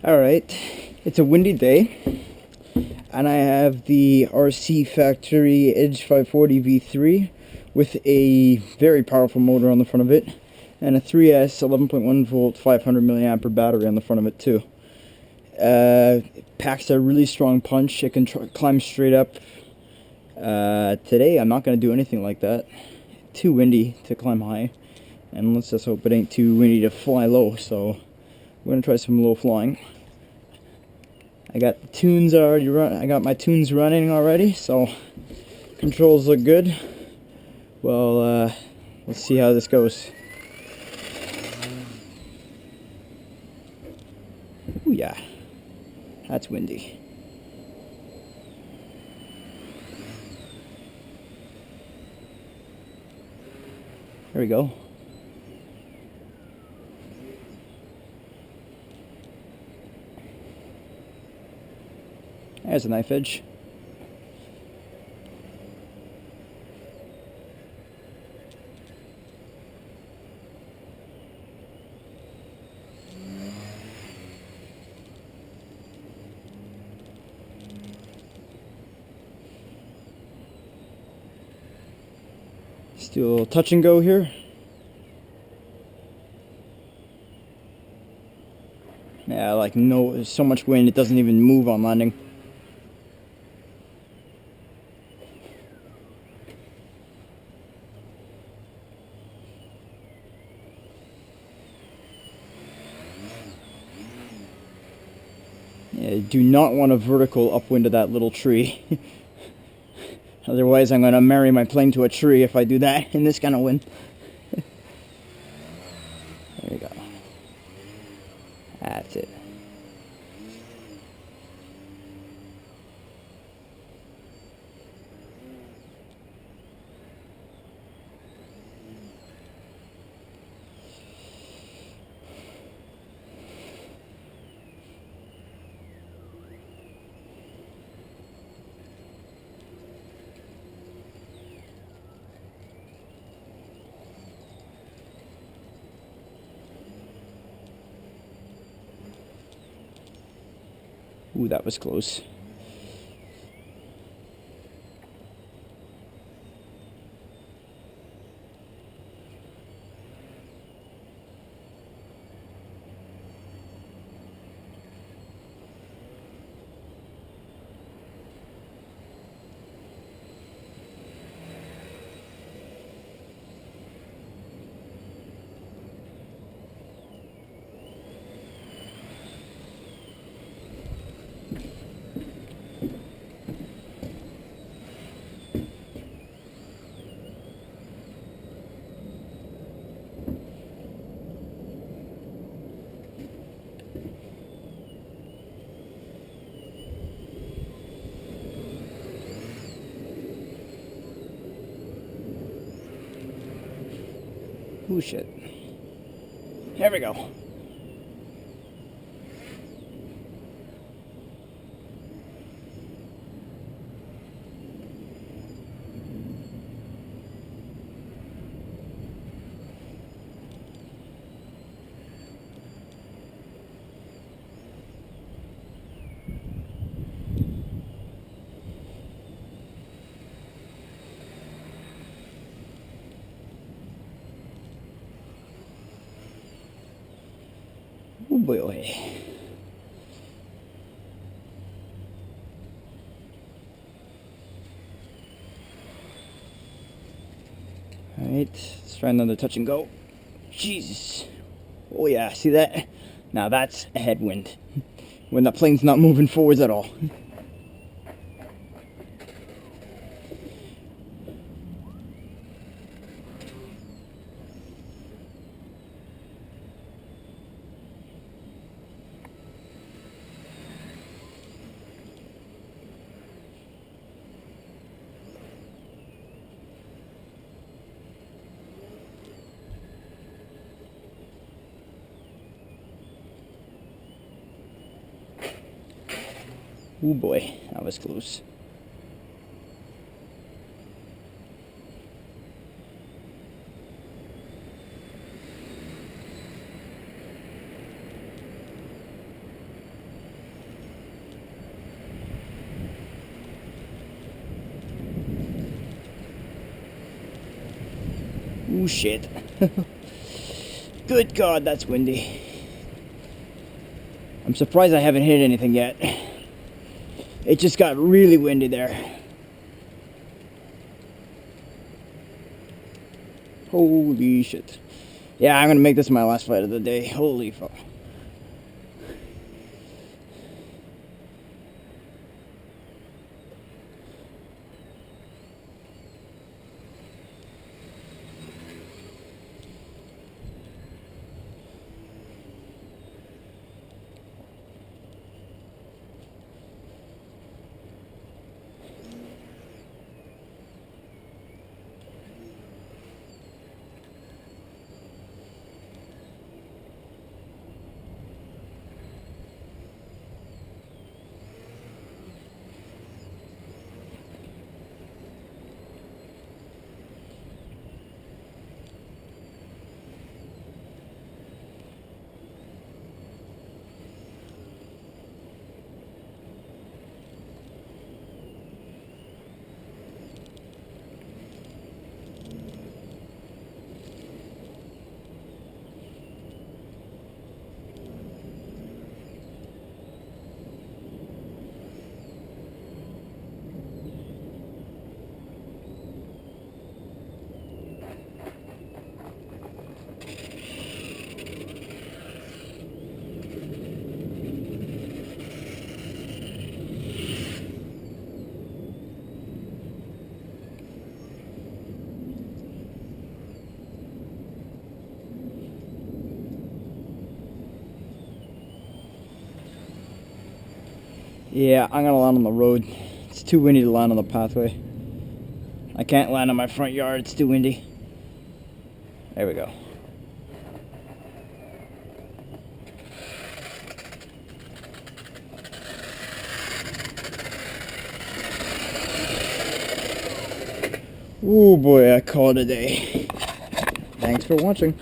Alright, it's a windy day, and I have the RC Factory Edge 540 V3 with a very powerful motor on the front of it, and a 3S 11.1 volt 500 milliampere battery on the front of it too. It packs a really strong punch. It can climb straight up. Today I'm not going to do anything like that. Too windy to climb high, and let's just hope it ain't too windy to fly low, so we're going to try some low flying. I got the tunes already I got my tunes running already, so controls look good. Well, let's see how this goes. Ooh, yeah, that's windy. There we go. There's a knife edge. Let's do a little touch and go here. Yeah, like there's so much wind it doesn't even move on landing. Yeah, I do not want a vertical upwind of that little tree. Otherwise I'm going to marry my plane to a tree if I do that in this kind of wind. There you go. That's it. Ooh, that was close. Ooh, shit. There we go. Oh boy. Alright, let's try another touch and go. Jesus. Oh yeah, see that? Now that's a headwind. When the plane's not moving forwards at all. Oh boy, that was close. Ooh, shit. Good God, that's windy. I'm surprised I haven't hit anything yet. It just got really windy there. Holy shit. Yeah, I'm gonna make this my last fight of the day. Holy fuck. Yeah, I'm gonna land on the road. It's too windy to land on the pathway. I can't land on my front yard, it's too windy. There we go. Oh boy, I called it a day. Thanks for watching.